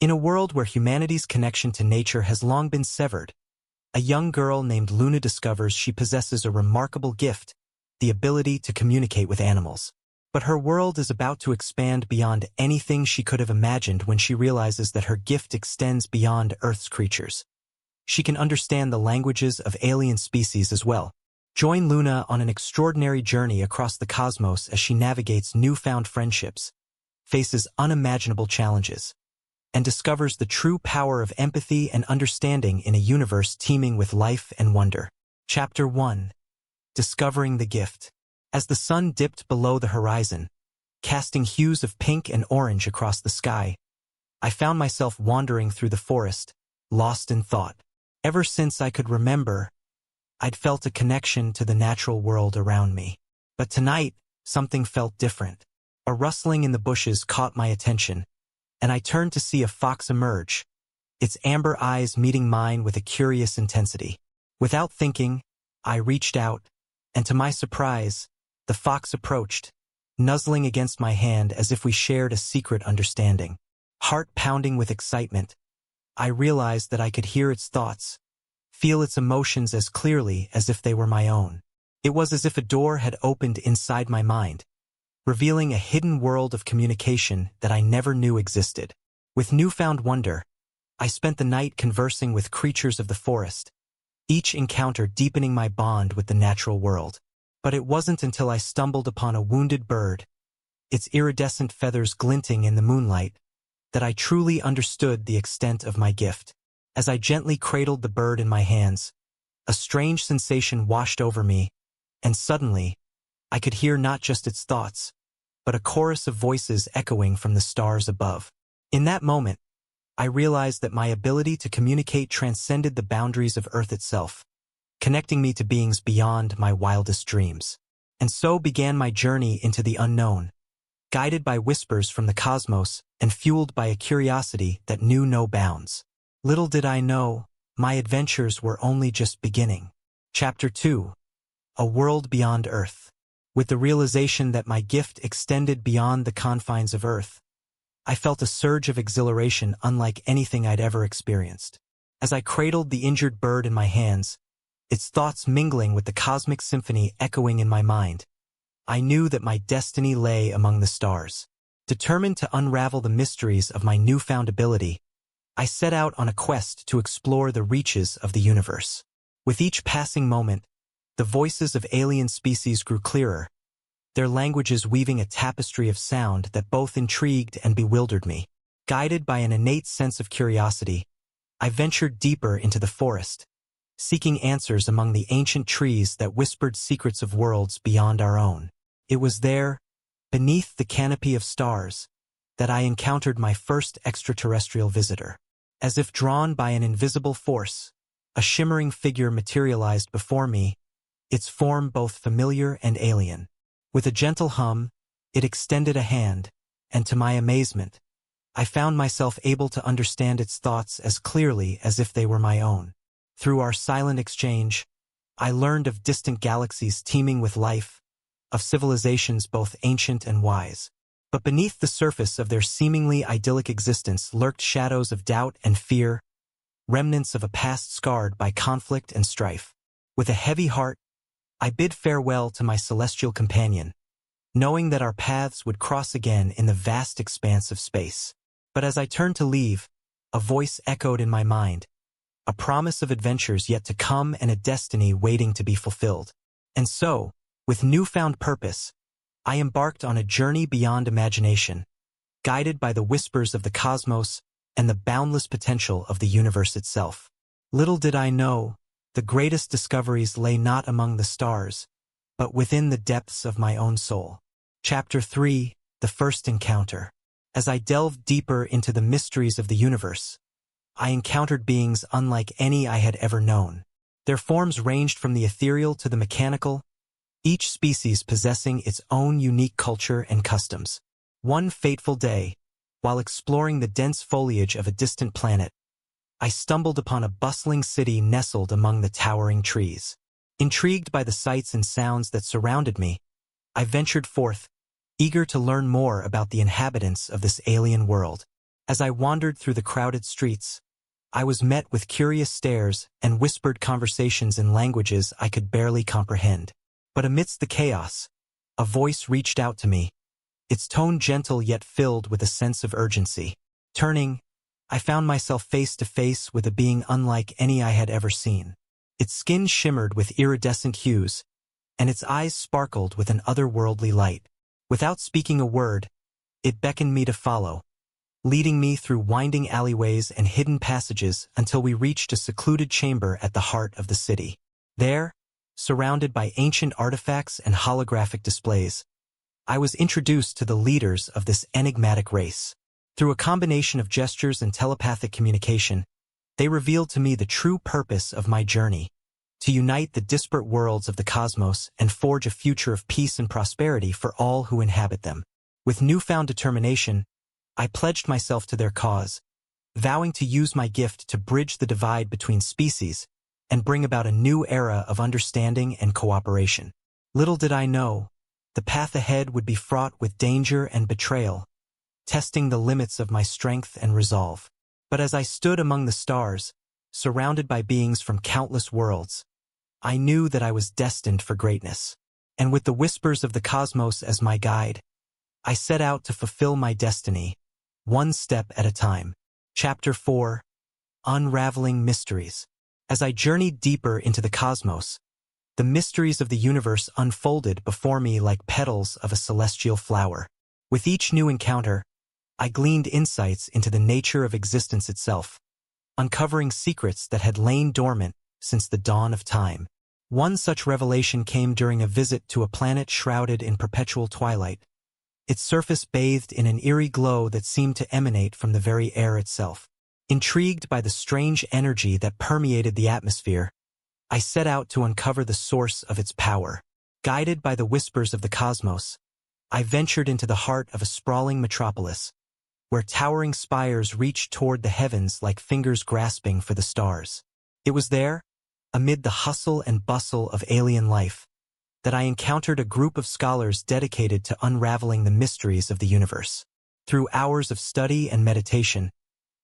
In a world where humanity's connection to nature has long been severed, a young girl named Luna discovers she possesses a remarkable gift, the ability to communicate with animals. But her world is about to expand beyond anything she could have imagined when she realizes that her gift extends beyond Earth's creatures. She can understand the languages of alien species as well. Join Luna on an extraordinary journey across the cosmos as she navigates newfound friendships, faces unimaginable challenges, and discovers the true power of empathy and understanding in a universe teeming with life and wonder. Chapter 1. Discovering the Gift. As the sun dipped below the horizon, casting hues of pink and orange across the sky, I found myself wandering through the forest, lost in thought. Ever since I could remember, I'd felt a connection to the natural world around me. But tonight, something felt different. A rustling in the bushes caught my attention, and I turned to see a fox emerge, its amber eyes meeting mine with a curious intensity. Without thinking, I reached out, and to my surprise, the fox approached, nuzzling against my hand as if we shared a secret understanding. Heart pounding with excitement, I realized that I could hear its thoughts, feel its emotions as clearly as if they were my own. It was as if a door had opened inside my mind, revealing a hidden world of communication that I never knew existed. With newfound wonder, I spent the night conversing with creatures of the forest, each encounter deepening my bond with the natural world. But it wasn't until I stumbled upon a wounded bird, its iridescent feathers glinting in the moonlight, that I truly understood the extent of my gift. As I gently cradled the bird in my hands, a strange sensation washed over me, and suddenly, I could hear not just its thoughts, but a chorus of voices echoing from the stars above. In that moment, I realized that my ability to communicate transcended the boundaries of Earth itself, connecting me to beings beyond my wildest dreams. And so began my journey into the unknown, guided by whispers from the cosmos and fueled by a curiosity that knew no bounds. Little did I know, my adventures were only just beginning. Chapter 2. A World Beyond Earth. With the realization that my gift extended beyond the confines of Earth, I felt a surge of exhilaration unlike anything I'd ever experienced. As I cradled the injured bird in my hands, its thoughts mingling with the cosmic symphony echoing in my mind, I knew that my destiny lay among the stars. Determined to unravel the mysteries of my newfound ability, I set out on a quest to explore the reaches of the universe. With each passing moment, the voices of alien species grew clearer, their languages weaving a tapestry of sound that both intrigued and bewildered me. Guided by an innate sense of curiosity, I ventured deeper into the forest, seeking answers among the ancient trees that whispered secrets of worlds beyond our own. It was there, beneath the canopy of stars, that I encountered my first extraterrestrial visitor. As if drawn by an invisible force, a shimmering figure materialized before me, its form both familiar and alien. With a gentle hum, it extended a hand, and to my amazement, I found myself able to understand its thoughts as clearly as if they were my own. Through our silent exchange, I learned of distant galaxies teeming with life, of civilizations both ancient and wise. But beneath the surface of their seemingly idyllic existence lurked shadows of doubt and fear, remnants of a past scarred by conflict and strife. With a heavy heart, I bid farewell to my celestial companion, knowing that our paths would cross again in the vast expanse of space. But as I turned to leave, a voice echoed in my mind, a promise of adventures yet to come and a destiny waiting to be fulfilled. And so, with newfound purpose, I embarked on a journey beyond imagination, guided by the whispers of the cosmos and the boundless potential of the universe itself. Little did I know, the greatest discoveries lay not among the stars, but within the depths of my own soul. Chapter 3. The First Encounter. As I delved deeper into the mysteries of the universe, I encountered beings unlike any I had ever known. Their forms ranged from the ethereal to the mechanical, each species possessing its own unique culture and customs. One fateful day, while exploring the dense foliage of a distant planet, I stumbled upon a bustling city nestled among the towering trees. Intrigued by the sights and sounds that surrounded me, I ventured forth, eager to learn more about the inhabitants of this alien world. As I wandered through the crowded streets, I was met with curious stares and whispered conversations in languages I could barely comprehend. But amidst the chaos, a voice reached out to me, its tone gentle yet filled with a sense of urgency. Turning, I found myself face to face with a being unlike any I had ever seen. Its skin shimmered with iridescent hues, and its eyes sparkled with an otherworldly light. Without speaking a word, it beckoned me to follow, leading me through winding alleyways and hidden passages until we reached a secluded chamber at the heart of the city. There, surrounded by ancient artifacts and holographic displays, I was introduced to the leaders of this enigmatic race. Through a combination of gestures and telepathic communication, they revealed to me the true purpose of my journey: to unite the disparate worlds of the cosmos and forge a future of peace and prosperity for all who inhabit them. With newfound determination, I pledged myself to their cause, vowing to use my gift to bridge the divide between species and bring about a new era of understanding and cooperation. Little did I know, the path ahead would be fraught with danger and betrayal, testing the limits of my strength and resolve. But as I stood among the stars, surrounded by beings from countless worlds, I knew that I was destined for greatness. And with the whispers of the cosmos as my guide, I set out to fulfill my destiny, one step at a time. Chapter 4: Unraveling Mysteries. As I journeyed deeper into the cosmos, the mysteries of the universe unfolded before me like petals of a celestial flower. With each new encounter, I gleaned insights into the nature of existence itself, uncovering secrets that had lain dormant since the dawn of time. One such revelation came during a visit to a planet shrouded in perpetual twilight, its surface bathed in an eerie glow that seemed to emanate from the very air itself. Intrigued by the strange energy that permeated the atmosphere, I set out to uncover the source of its power. Guided by the whispers of the cosmos, I ventured into the heart of a sprawling metropolis, where towering spires reached toward the heavens like fingers grasping for the stars. It was there, amid the hustle and bustle of alien life, that I encountered a group of scholars dedicated to unraveling the mysteries of the universe. Through hours of study and meditation,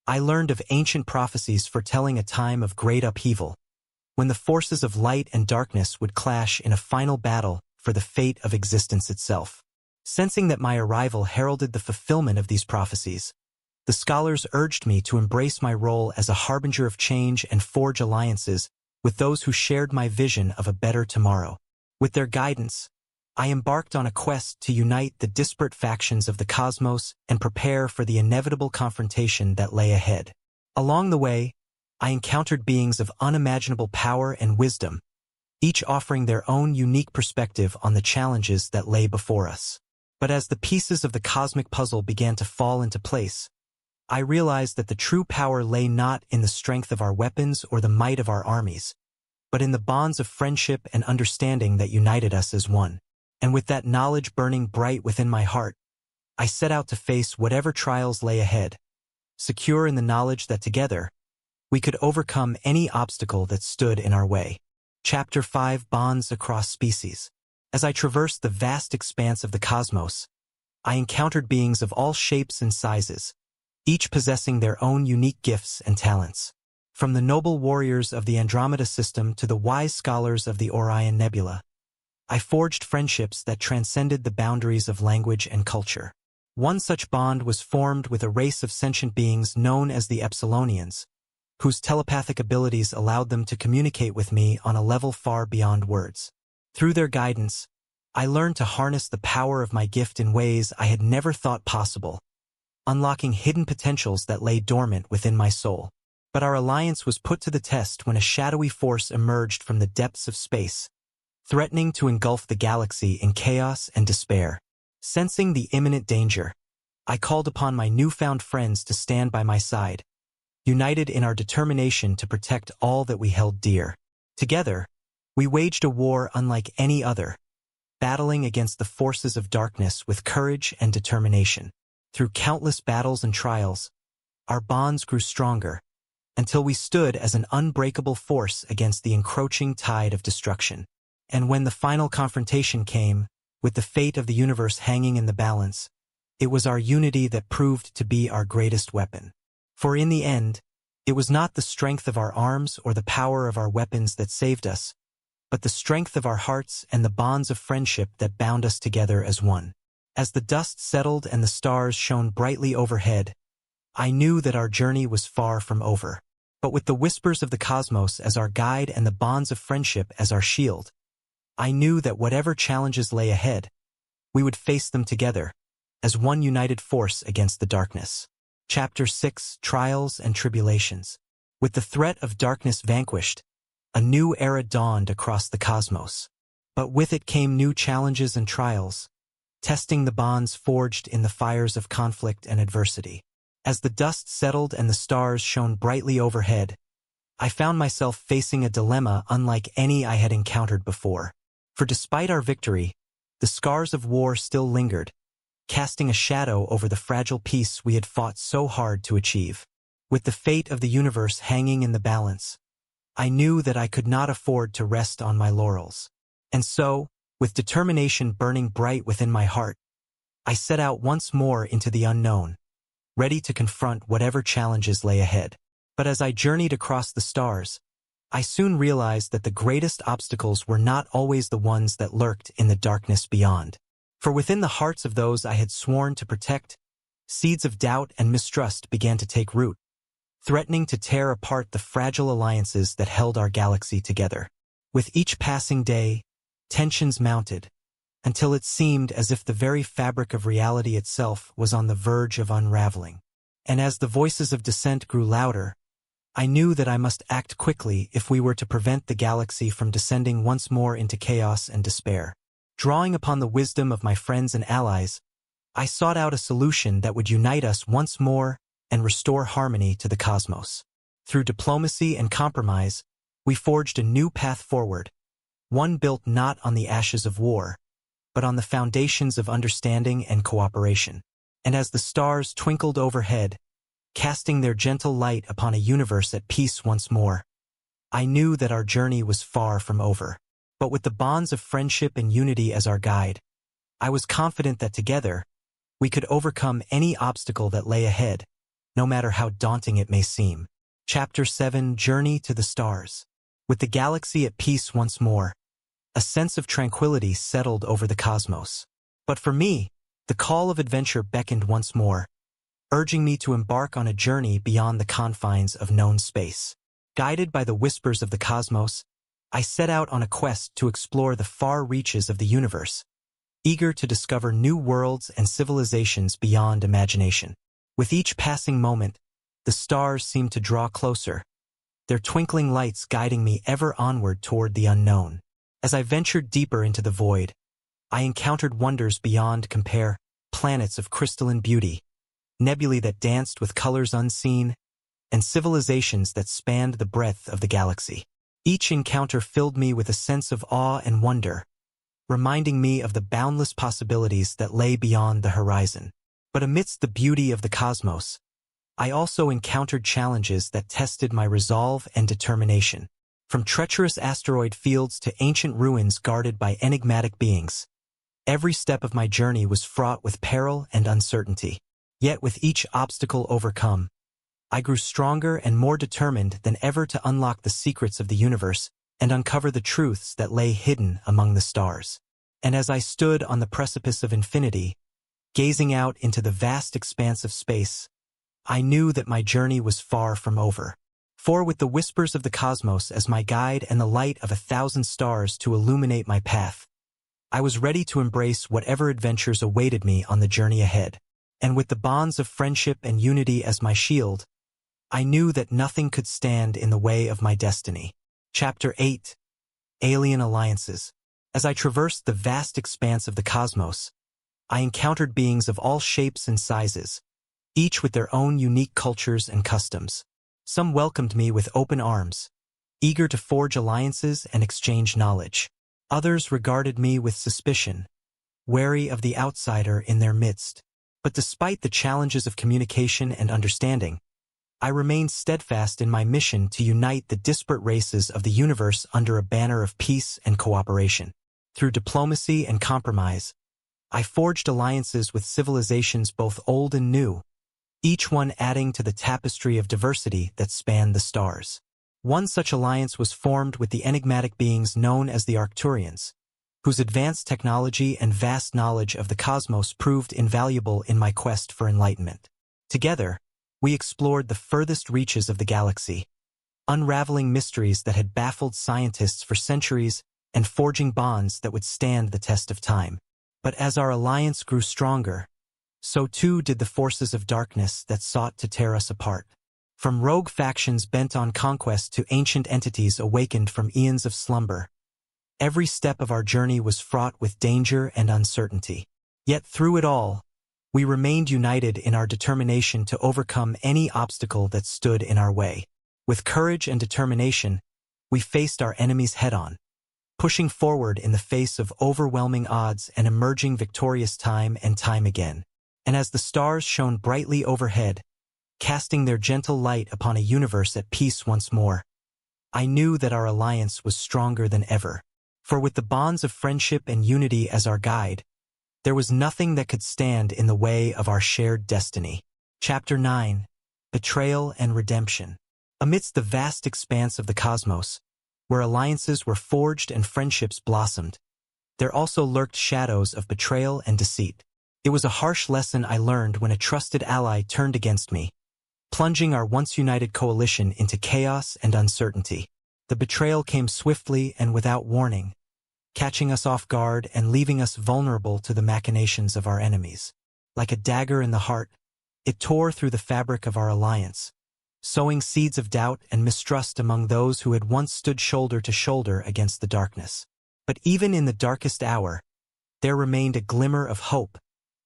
I learned of ancient prophecies foretelling a time of great upheaval, when the forces of light and darkness would clash in a final battle for the fate of existence itself. Sensing that my arrival heralded the fulfillment of these prophecies, the scholars urged me to embrace my role as a harbinger of change and forge alliances with those who shared my vision of a better tomorrow. With their guidance, I embarked on a quest to unite the disparate factions of the cosmos and prepare for the inevitable confrontation that lay ahead. Along the way, I encountered beings of unimaginable power and wisdom, each offering their own unique perspective on the challenges that lay before us. But as the pieces of the cosmic puzzle began to fall into place, I realized that the true power lay not in the strength of our weapons or the might of our armies, but in the bonds of friendship and understanding that united us as one. And with that knowledge burning bright within my heart, I set out to face whatever trials lay ahead, secure in the knowledge that together, we could overcome any obstacle that stood in our way. Chapter 5: Bonds Across Species. As I traversed the vast expanse of the cosmos, I encountered beings of all shapes and sizes, each possessing their own unique gifts and talents. From the noble warriors of the Andromeda system to the wise scholars of the Orion Nebula, I forged friendships that transcended the boundaries of language and culture. One such bond was formed with a race of sentient beings known as the Epsilonians, whose telepathic abilities allowed them to communicate with me on a level far beyond words. Through their guidance, I learned to harness the power of my gift in ways I had never thought possible, unlocking hidden potentials that lay dormant within my soul. But our alliance was put to the test when a shadowy force emerged from the depths of space, threatening to engulf the galaxy in chaos and despair. Sensing the imminent danger, I called upon my newfound friends to stand by my side, united in our determination to protect all that we held dear. Together, we waged a war unlike any other, battling against the forces of darkness with courage and determination. Through countless battles and trials, our bonds grew stronger, until we stood as an unbreakable force against the encroaching tide of destruction. And when the final confrontation came, with the fate of the universe hanging in the balance, it was our unity that proved to be our greatest weapon. For in the end, it was not the strength of our arms or the power of our weapons that saved us, but the strength of our hearts and the bonds of friendship that bound us together as one. As the dust settled and the stars shone brightly overhead, I knew that our journey was far from over. But with the whispers of the cosmos as our guide and the bonds of friendship as our shield, I knew that whatever challenges lay ahead, we would face them together, as one united force against the darkness. Chapter 6: Trials and Tribulations. With the threat of darkness vanquished, a new era dawned across the cosmos. But with it came new challenges and trials, testing the bonds forged in the fires of conflict and adversity. As the dust settled and the stars shone brightly overhead, I found myself facing a dilemma unlike any I had encountered before. For despite our victory, the scars of war still lingered, casting a shadow over the fragile peace we had fought so hard to achieve. With the fate of the universe hanging in the balance, I knew that I could not afford to rest on my laurels. And so, with determination burning bright within my heart, I set out once more into the unknown, ready to confront whatever challenges lay ahead. But as I journeyed across the stars, I soon realized that the greatest obstacles were not always the ones that lurked in the darkness beyond. For within the hearts of those I had sworn to protect, seeds of doubt and mistrust began to take root, threatening to tear apart the fragile alliances that held our galaxy together. With each passing day, tensions mounted, until it seemed as if the very fabric of reality itself was on the verge of unraveling. And as the voices of dissent grew louder, I knew that I must act quickly if we were to prevent the galaxy from descending once more into chaos and despair. Drawing upon the wisdom of my friends and allies, I sought out a solution that would unite us once more and restore harmony to the cosmos. Through diplomacy and compromise, we forged a new path forward, one built not on the ashes of war, but on the foundations of understanding and cooperation. And as the stars twinkled overhead, casting their gentle light upon a universe at peace once more, I knew that our journey was far from over. But with the bonds of friendship and unity as our guide, I was confident that together, we could overcome any obstacle that lay ahead, no matter how daunting it may seem. Chapter 7: Journey to the Stars. With the galaxy at peace once more, a sense of tranquility settled over the cosmos. But for me, the call of adventure beckoned once more, urging me to embark on a journey beyond the confines of known space. Guided by the whispers of the cosmos, I set out on a quest to explore the far reaches of the universe, eager to discover new worlds and civilizations beyond imagination. With each passing moment, the stars seemed to draw closer, their twinkling lights guiding me ever onward toward the unknown. As I ventured deeper into the void, I encountered wonders beyond compare, planets of crystalline beauty, nebulae that danced with colors unseen, and civilizations that spanned the breadth of the galaxy. Each encounter filled me with a sense of awe and wonder, reminding me of the boundless possibilities that lay beyond the horizon. But amidst the beauty of the cosmos, I also encountered challenges that tested my resolve and determination. From treacherous asteroid fields to ancient ruins guarded by enigmatic beings, every step of my journey was fraught with peril and uncertainty. Yet with each obstacle overcome, I grew stronger and more determined than ever to unlock the secrets of the universe and uncover the truths that lay hidden among the stars. And as I stood on the precipice of infinity, gazing out into the vast expanse of space, I knew that my journey was far from over. For with the whispers of the cosmos as my guide and the light of 1,000 stars to illuminate my path, I was ready to embrace whatever adventures awaited me on the journey ahead. And with the bonds of friendship and unity as my shield, I knew that nothing could stand in the way of my destiny. Chapter 8: Alien Alliances. As I traversed the vast expanse of the cosmos, I encountered beings of all shapes and sizes, each with their own unique cultures and customs. Some welcomed me with open arms, eager to forge alliances and exchange knowledge. Others regarded me with suspicion, wary of the outsider in their midst. But despite the challenges of communication and understanding, I remained steadfast in my mission to unite the disparate races of the universe under a banner of peace and cooperation. Through diplomacy and compromise, I forged alliances with civilizations both old and new, each one adding to the tapestry of diversity that spanned the stars. One such alliance was formed with the enigmatic beings known as the Arcturians, whose advanced technology and vast knowledge of the cosmos proved invaluable in my quest for enlightenment. Together, we explored the furthest reaches of the galaxy, unraveling mysteries that had baffled scientists for centuries and forging bonds that would stand the test of time. But as our alliance grew stronger, so too did the forces of darkness that sought to tear us apart. From rogue factions bent on conquest to ancient entities awakened from eons of slumber, every step of our journey was fraught with danger and uncertainty. Yet through it all, we remained united in our determination to overcome any obstacle that stood in our way. With courage and determination, we faced our enemies head-on, pushing forward in the face of overwhelming odds and emerging victorious time and time again. And as the stars shone brightly overhead, casting their gentle light upon a universe at peace once more, I knew that our alliance was stronger than ever. For with the bonds of friendship and unity as our guide, there was nothing that could stand in the way of our shared destiny. Chapter 9. Betrayal and Redemption. Amidst the vast expanse of the cosmos, where alliances were forged and friendships blossomed, there also lurked shadows of betrayal and deceit. It was a harsh lesson I learned when a trusted ally turned against me, plunging our once-united coalition into chaos and uncertainty. The betrayal came swiftly and without warning, catching us off guard and leaving us vulnerable to the machinations of our enemies. Like a dagger in the heart, it tore through the fabric of our alliance, sowing seeds of doubt and mistrust among those who had once stood shoulder to shoulder against the darkness. But even in the darkest hour, there remained a glimmer of hope,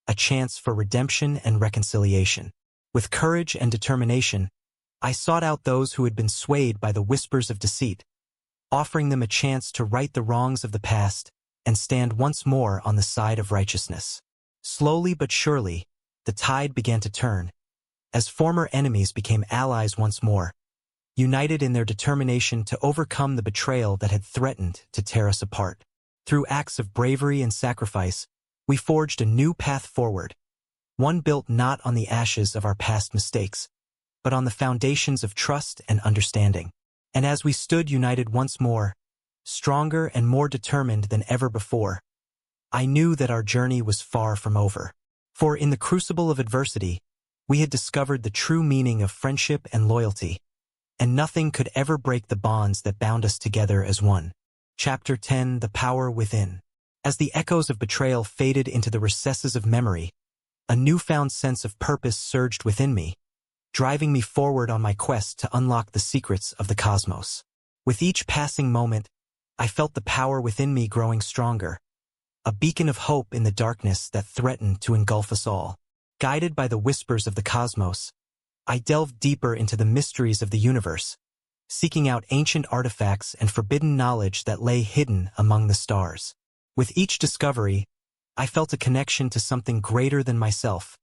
a chance for redemption and reconciliation. With courage and determination, I sought out those who had been swayed by the whispers of deceit, offering them a chance to right the wrongs of the past and stand once more on the side of righteousness. Slowly but surely, the tide began to turn, as former enemies became allies once more, united in their determination to overcome the betrayal that had threatened to tear us apart. Through acts of bravery and sacrifice, we forged a new path forward, one built not on the ashes of our past mistakes, but on the foundations of trust and understanding. And as we stood united once more, stronger and more determined than ever before, I knew that our journey was far from over. For in the crucible of adversity, we had discovered the true meaning of friendship and loyalty, and nothing could ever break the bonds that bound us together as one. Chapter 10. The Power Within. As the echoes of betrayal faded into the recesses of memory, a newfound sense of purpose surged within me, driving me forward on my quest to unlock the secrets of the cosmos. With each passing moment, I felt the power within me growing stronger, a beacon of hope in the darkness that threatened to engulf us all. Guided by the whispers of the cosmos, I delved deeper into the mysteries of the universe, seeking out ancient artifacts and forbidden knowledge that lay hidden among the stars. With each discovery, I felt a connection to something greater than myself,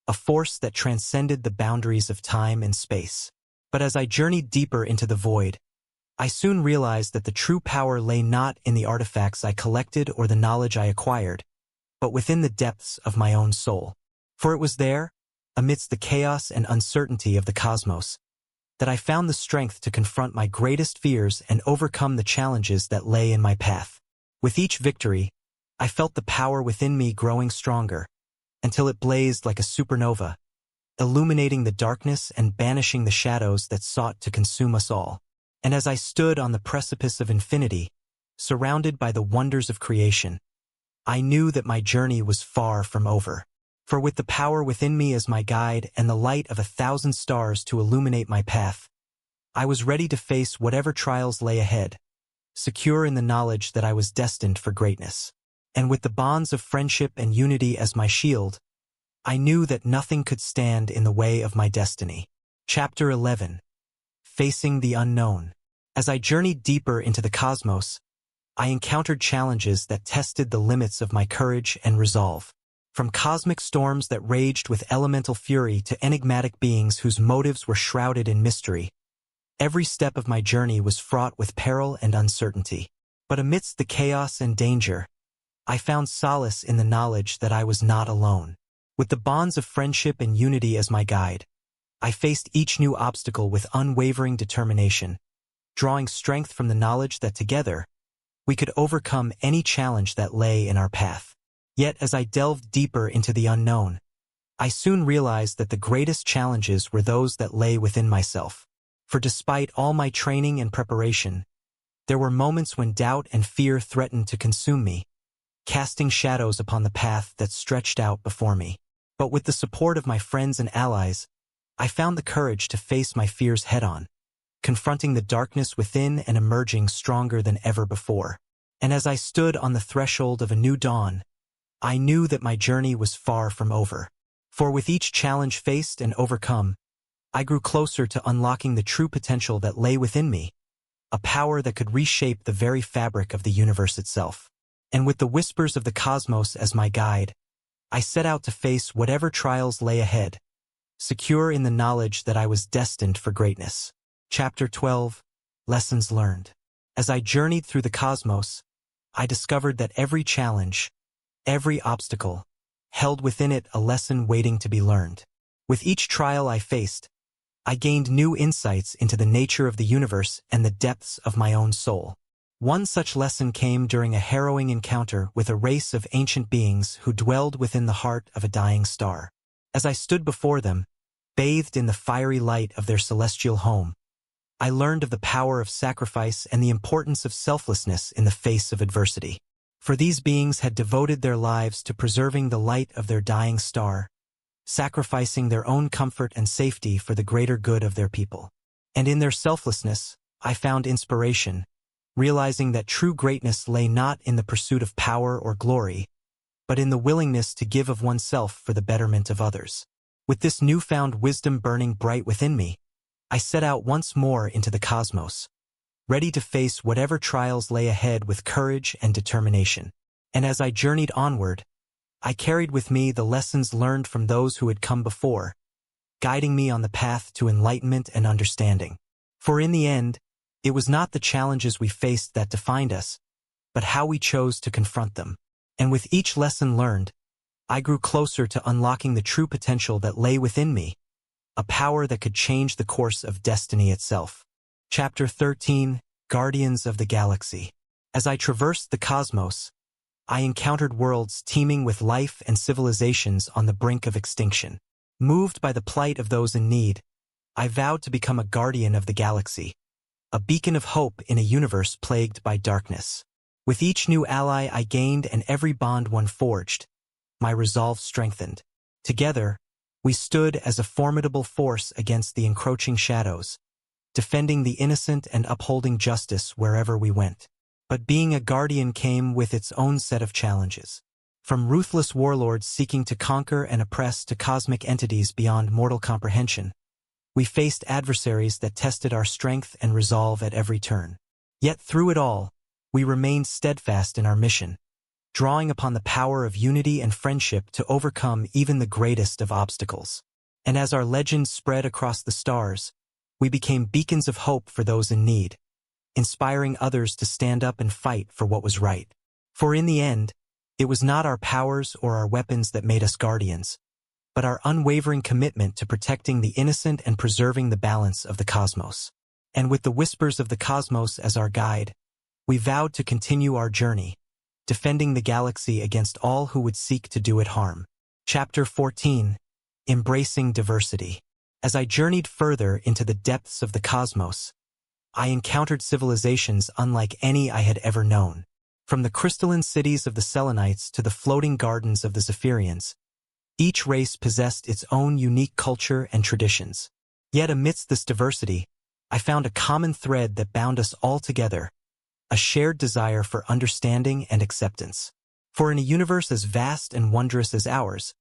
a force that transcended the boundaries of time and space. But as I journeyed deeper into the void, I soon realized that the true power lay not in the artifacts I collected or the knowledge I acquired, but within the depths of my own soul. For it was there, amidst the chaos and uncertainty of the cosmos, that I found the strength to confront my greatest fears and overcome the challenges that lay in my path. With each victory, I felt the power within me growing stronger, until it blazed like a supernova, illuminating the darkness and banishing the shadows that sought to consume us all. And as I stood on the precipice of infinity, surrounded by the wonders of creation, I knew that my journey was far from over. For with the power within me as my guide and the light of 1,000 stars to illuminate my path, I was ready to face whatever trials lay ahead, secure in the knowledge that I was destined for greatness. And with the bonds of friendship and unity as my shield, I knew that nothing could stand in the way of my destiny. Chapter 11. Facing the Unknown. As I journeyed deeper into the cosmos, I encountered challenges that tested the limits of my courage and resolve. From cosmic storms that raged with elemental fury to enigmatic beings whose motives were shrouded in mystery, every step of my journey was fraught with peril and uncertainty. But amidst the chaos and danger, I found solace in the knowledge that I was not alone. With the bonds of friendship and unity as my guide, I faced each new obstacle with unwavering determination, drawing strength from the knowledge that together, we could overcome any challenge that lay in our path. Yet as I delved deeper into the unknown, I soon realized that the greatest challenges were those that lay within myself. For despite all my training and preparation, there were moments when doubt and fear threatened to consume me, casting shadows upon the path that stretched out before me. But with the support of my friends and allies, I found the courage to face my fears head-on, confronting the darkness within and emerging stronger than ever before. And as I stood on the threshold of a new dawn, I knew that my journey was far from over. For with each challenge faced and overcome, I grew closer to unlocking the true potential that lay within me, a power that could reshape the very fabric of the universe itself. And with the whispers of the cosmos as my guide, I set out to face whatever trials lay ahead, secure in the knowledge that I was destined for greatness. Chapter 12. Lessons Learned. As I journeyed through the cosmos, I discovered that every challenge, every obstacle, held within it a lesson waiting to be learned. With each trial I faced, I gained new insights into the nature of the universe and the depths of my own soul. One such lesson came during a harrowing encounter with a race of ancient beings who dwelled within the heart of a dying star. As I stood before them, bathed in the fiery light of their celestial home, I learned of the power of sacrifice and the importance of selflessness in the face of adversity. For these beings had devoted their lives to preserving the light of their dying star, sacrificing their own comfort and safety for the greater good of their people. And in their selflessness, I found inspiration, realizing that true greatness lay not in the pursuit of power or glory, but in the willingness to give of oneself for the betterment of others. With this newfound wisdom burning bright within me, I set out once more into the cosmos, ready to face whatever trials lay ahead with courage and determination. And as I journeyed onward, I carried with me the lessons learned from those who had come before, guiding me on the path to enlightenment and understanding. For in the end, it was not the challenges we faced that defined us, but how we chose to confront them. And with each lesson learned, I grew closer to unlocking the true potential that lay within me, a power that could change the course of destiny itself. Chapter 13. Guardians of the Galaxy. As I traversed the cosmos, I encountered worlds teeming with life and civilizations on the brink of extinction. Moved by the plight of those in need, I vowed to become a guardian of the galaxy, a beacon of hope in a universe plagued by darkness. With each new ally I gained and every bond one forged, my resolve strengthened. Together, we stood as a formidable force against the encroaching shadows, defending the innocent and upholding justice wherever we went. But being a guardian came with its own set of challenges. From ruthless warlords seeking to conquer and oppress to cosmic entities beyond mortal comprehension, we faced adversaries that tested our strength and resolve at every turn. Yet through it all, we remained steadfast in our mission, drawing upon the power of unity and friendship to overcome even the greatest of obstacles. And as our legend spread across the stars, we became beacons of hope for those in need, inspiring others to stand up and fight for what was right. For in the end, it was not our powers or our weapons that made us guardians, but our unwavering commitment to protecting the innocent and preserving the balance of the cosmos. And with the whispers of the cosmos as our guide, we vowed to continue our journey, defending the galaxy against all who would seek to do it harm. Chapter 14. Embracing Diversity. As I journeyed further into the depths of the cosmos, I encountered civilizations unlike any I had ever known. From the crystalline cities of the Selenites to the floating gardens of the Zephyrians, each race possessed its own unique culture and traditions. Yet amidst this diversity, I found a common thread that bound us all together, a shared desire for understanding and acceptance. For in a universe as vast and wondrous as ours,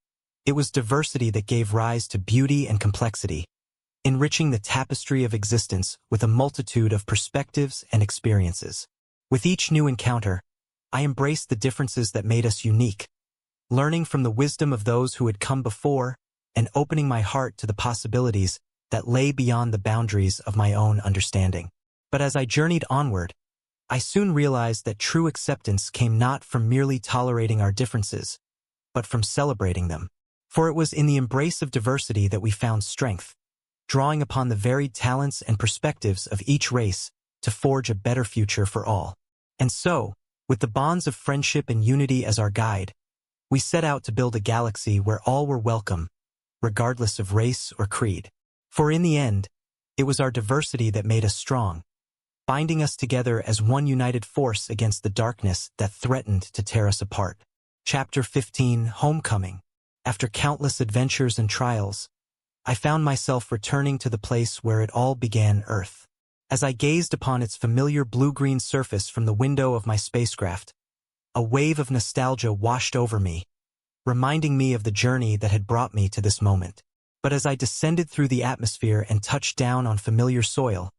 it was diversity that gave rise to beauty and complexity, enriching the tapestry of existence with a multitude of perspectives and experiences. With each new encounter, I embraced the differences that made us unique, learning from the wisdom of those who had come before and opening my heart to the possibilities that lay beyond the boundaries of my own understanding. But as I journeyed onward, I soon realized that true acceptance came not from merely tolerating our differences, but from celebrating them. For it was in the embrace of diversity that we found strength, drawing upon the varied talents and perspectives of each race to forge a better future for all. And so, with the bonds of friendship and unity as our guide, we set out to build a galaxy where all were welcome, regardless of race or creed. For in the end, it was our diversity that made us strong, binding us together as one united force against the darkness that threatened to tear us apart. Chapter 15: Homecoming. After countless adventures and trials, I found myself returning to the place where it all began, Earth. As I gazed upon its familiar blue-green surface from the window of my spacecraft, a wave of nostalgia washed over me, reminding me of the journey that had brought me to this moment. But as I descended through the atmosphere and touched down on familiar soil,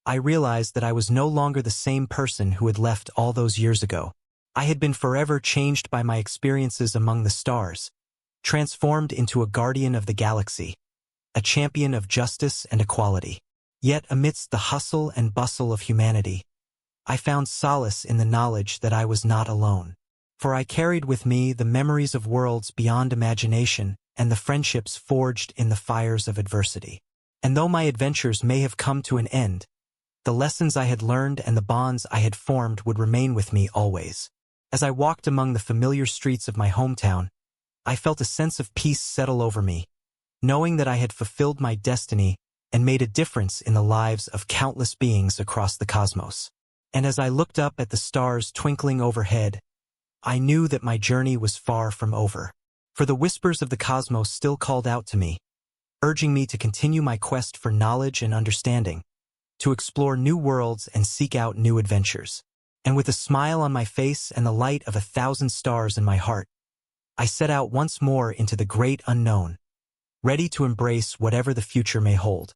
I realized that I was no longer the same person who had left all those years ago. I had been forever changed by my experiences among the stars, transformed into a guardian of the galaxy, a champion of justice and equality. Yet amidst the hustle and bustle of humanity, I found solace in the knowledge that I was not alone. For I carried with me the memories of worlds beyond imagination and the friendships forged in the fires of adversity. And though my adventures may have come to an end, the lessons I had learned and the bonds I had formed would remain with me always. As I walked among the familiar streets of my hometown, I felt a sense of peace settle over me, knowing that I had fulfilled my destiny and made a difference in the lives of countless beings across the cosmos. And as I looked up at the stars twinkling overhead, I knew that my journey was far from over. For the whispers of the cosmos still called out to me, urging me to continue my quest for knowledge and understanding, to explore new worlds and seek out new adventures. And with a smile on my face and the light of 1,000 stars in my heart, I set out once more into the great unknown, ready to embrace whatever the future may hold.